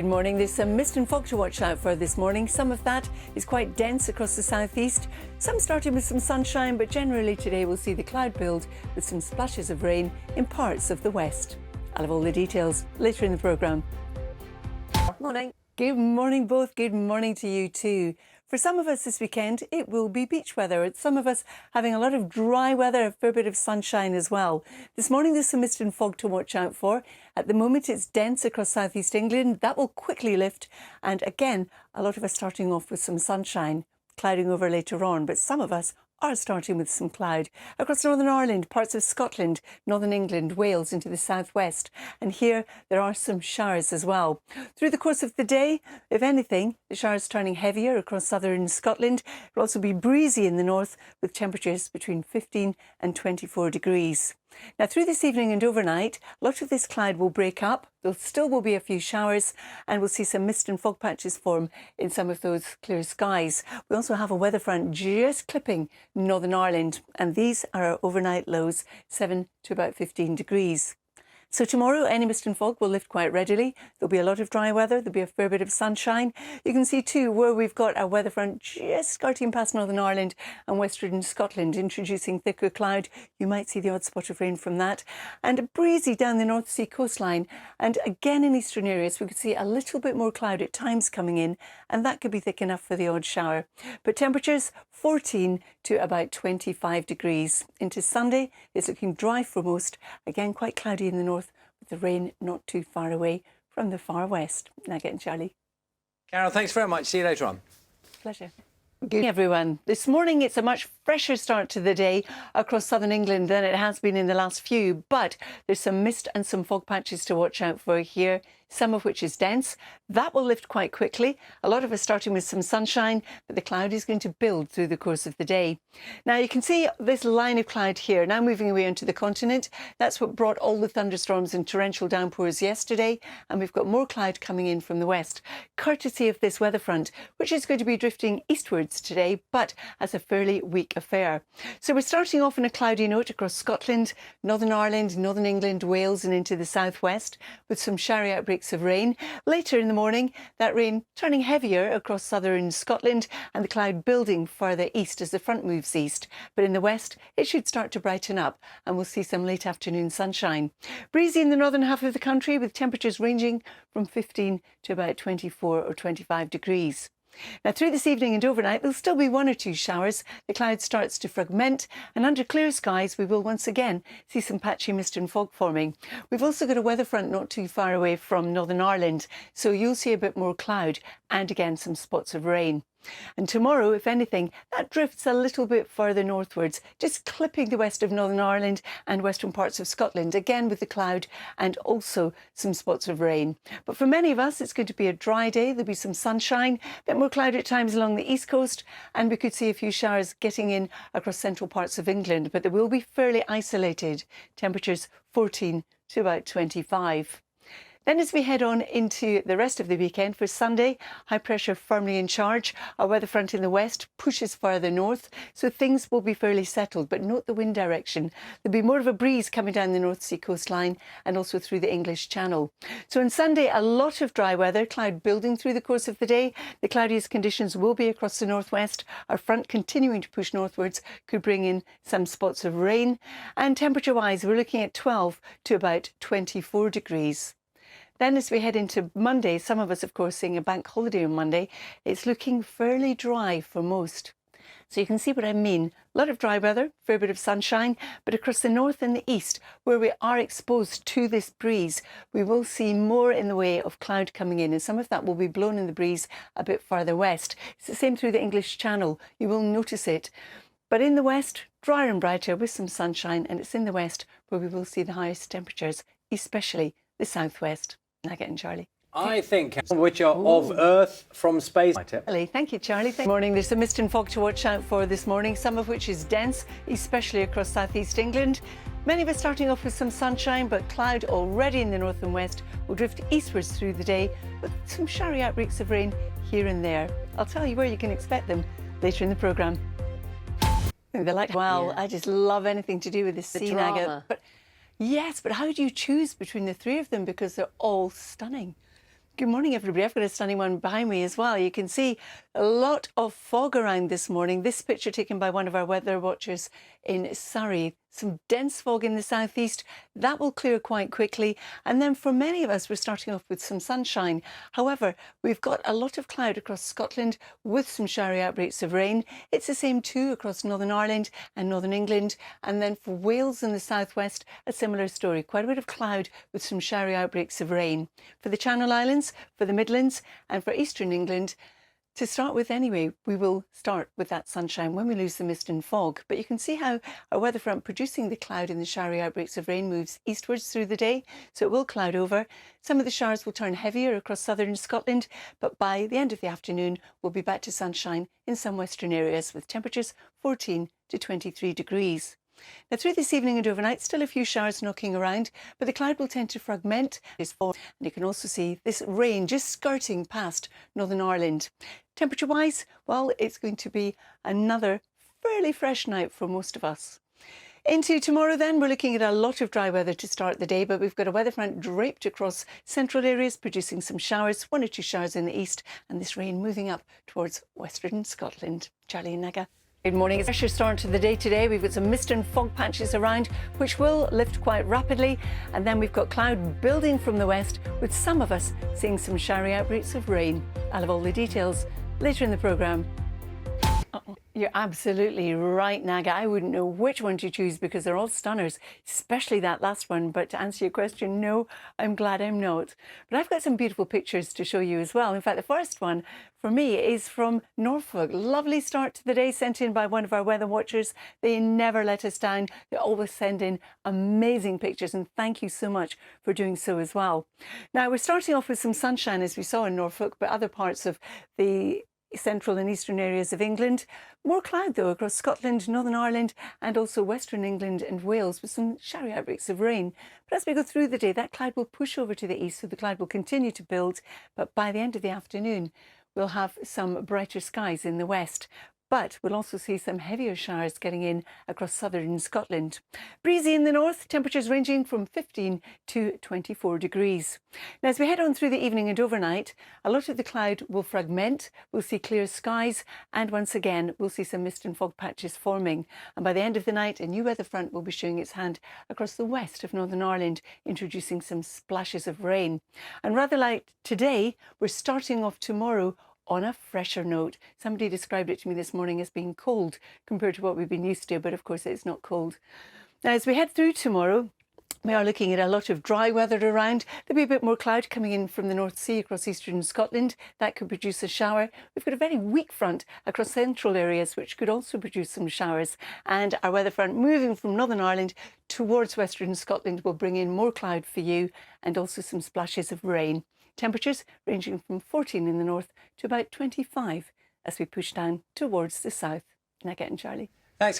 Good morning. There's some mist and fog to watch out for this morning. Some of that is quite dense across the southeast. Some starting with some sunshine, but generally today we'll see the cloud build with some splashes of rain in parts of the west. I'll have all the details later in the programme. Morning. Good morning both. Good morning to you too. For some of us this weekend, it will be beach weather. Some of us having a lot of dry weather, a fair bit of sunshine as well. This morning there's some mist and fog to watch out for. At the moment it's dense across southeast England. That will quickly lift. And again, a lot of us starting off with some sunshine, clouding over later on. But some of us are starting with some cloud across Northern Ireland, parts of Scotland, Northern England, Wales into the southwest. And here there are some showers as well. Through the course of the day, if anything, the showers turning heavier across southern Scotland. It will also be breezy in the north with temperatures between 15 and 24 degrees. Now, through this evening and overnight, a lot of this cloud will break up. There still will be a few showers and we'll see some mist and fog patches form in some of those clear skies. We also have a weather front just clipping Northern Ireland, and these are our overnight lows, 7 to about 15 degrees. So tomorrow, any mist and fog will lift quite readily. There'll be a lot of dry weather. There'll be a fair bit of sunshine. You can see too where we've got our weather front just skirting past Northern Ireland and western Scotland, introducing thicker cloud. You might see the odd spot of rain from that. And breezy down the North Sea coastline. And again in eastern areas, we could see a little bit more cloud at times coming in, and that could be thick enough for the odd shower. But temperatures 14 to about 25 degrees. Into Sunday, it's looking dry for most. Again, quite cloudy in the north, with the rain not too far away from the far west. Now getting Charlie. Carol, thanks very much. See you later on. Pleasure. Good morning, everyone. This morning it's a much fresher start to the day across southern England than it has been in the last few, but there's some mist and some fog patches to watch out for here, some of which is dense. That will lift quite quickly. A lot of us starting with some sunshine, but the cloud is going to build through the course of the day. Now you can see this line of cloud here, now moving away onto the continent. That's what brought all the thunderstorms and torrential downpours yesterday, and we've got more cloud coming in from the west, courtesy of this weather front, which is going to be drifting eastwards today, but as a fairly weak affair. So we're starting off on a cloudy note across Scotland, Northern Ireland, Northern England, Wales and into the southwest, with some showery outbreaks of rain. Later in the morning, that rain turning heavier across southern Scotland and the cloud building further east as the front moves east. But in the west, it should start to brighten up and we'll see some late afternoon sunshine. Breezy in the northern half of the country with temperatures ranging from 15 to about 24 or 25 degrees. Now, through this evening and overnight, there'll still be one or two showers. The cloud starts to fragment, and under clear skies, we will once again see some patchy mist and fog forming. We've also got a weather front not too far away from Northern Ireland, so you'll see a bit more cloud and again some spots of rain. And tomorrow, if anything, that drifts a little bit further northwards, just clipping the west of Northern Ireland and western parts of Scotland, again with the cloud and also some spots of rain. But for many of us, it's going to be a dry day. There'll be some sunshine, a bit more cloud at times along the east coast, and we could see a few showers getting in across central parts of England, but they will be fairly isolated. Temperatures 14 to about 25. Then as we head on into the rest of the weekend, for Sunday, high pressure firmly in charge. Our weather front in the west pushes further north, so things will be fairly settled. But note the wind direction. There'll be more of a breeze coming down the North Sea coastline and also through the English Channel. So on Sunday, a lot of dry weather, cloud building through the course of the day. The cloudiest conditions will be across the northwest. Our front continuing to push northwards could bring in some spots of rain. And temperature-wise, we're looking at 12 to about 24 degrees. Then as we head into Monday, some of us, of course, seeing a bank holiday on Monday, it's looking fairly dry for most. So you can see what I mean. A lot of dry weather, fair bit of sunshine, but across the north and the east, where we are exposed to this breeze, we will see more in the way of cloud coming in, and some of that will be blown in the breeze a bit further west. It's the same through the English Channel. You will notice it. But in the west, drier and brighter with some sunshine, and it's in the west where we will see the highest temperatures, especially the southwest. Now getting Charlie. I think which are of Earth from space. Thank you, Charlie. Good morning. There's some mist and fog to watch out for this morning, some of which is dense, especially across southeast England. Many of us starting off with some sunshine, but cloud already in the north and west will drift eastwards through the day with some showery outbreaks of rain here and there. I'll tell you where you can expect them later in the programme. They're like, well, I just love anything to do with the sea nugget. But yes, but how do you choose between the three of them? Because they're all stunning. Good morning, everybody. I've got a stunning one behind me as well. You can see a lot of fog around this morning. This picture taken by one of our weather watchers in Surrey. Some dense fog in the southeast. That will clear quite quickly. And then for many of us, we're starting off with some sunshine. However, we've got a lot of cloud across Scotland with some showery outbreaks of rain. It's the same too across Northern Ireland and Northern England. And then for Wales and the southwest, a similar story. Quite a bit of cloud with some showery outbreaks of rain. For the Channel Islands, for the Midlands and for eastern England, to start with anyway, we will start with that sunshine when we lose the mist and fog. But you can see how our weather front producing the cloud and the showery outbreaks of rain moves eastwards through the day. So it will cloud over. Some of the showers will turn heavier across southern Scotland, but by the end of the afternoon, we'll be back to sunshine in some western areas with temperatures 14 to 23 degrees. Now, through this evening and overnight, still a few showers knocking around, but the cloud will tend to fragment this fall. And you can also see this rain just skirting past Northern Ireland. Temperature-wise, well, it's going to be another fairly fresh night for most of us. Into tomorrow then, we're looking at a lot of dry weather to start the day, but we've got a weather front draped across central areas, producing some showers, 1 or 2 showers in the east, and this rain moving up towards western Scotland. Charlie and Naga. Good morning. It's a fresher start to the day today. We've got some mist and fog patches around, which will lift quite rapidly. And then we've got cloud building from the west, with some of us seeing some showery outbreaks of rain. I'll have all the details later in the programme. You're absolutely right, Naga. I wouldn't know which one to choose because they're all stunners, especially that last one. But to answer your question, no, I'm glad I'm not. But I've got some beautiful pictures to show you as well. In fact, the first one for me is from Norfolk. Lovely start to the day sent in by one of our weather watchers. They never let us down. They always send in amazing pictures, and thank you so much for doing so as well. Now, we're starting off with some sunshine, as we saw in Norfolk, but other parts of the central and eastern areas of England. More cloud though across Scotland, Northern Ireland and also western England and Wales with some showery outbreaks of rain. But as we go through the day, that cloud will push over to the east, so the cloud will continue to build. But by the end of the afternoon, we'll have some brighter skies in the west. But we'll also see some heavier showers getting in across southern Scotland. Breezy in the north, temperatures ranging from 15 to 24 degrees. Now, as we head on through the evening and overnight, a lot of the cloud will fragment. We'll see clear skies, and once again, we'll see some mist and fog patches forming. And by the end of the night, a new weather front will be showing its hand across the west of Northern Ireland, introducing some splashes of rain. And rather like today, we're starting off tomorrow on a fresher note. Somebody described it to me this morning as being cold compared to what we've been used to, but of course it's not cold. Now, as we head through tomorrow, we are looking at a lot of dry weather around. There'll be a bit more cloud coming in from the North Sea across eastern Scotland. That could produce a shower. We've got a very weak front across central areas, which could also produce some showers. And our weather front moving from Northern Ireland towards western Scotland will bring in more cloud for you and also some splashes of rain. Temperatures ranging from 14 in the north to about 25 as we push down towards the south. Naga and Charlie. Thanks,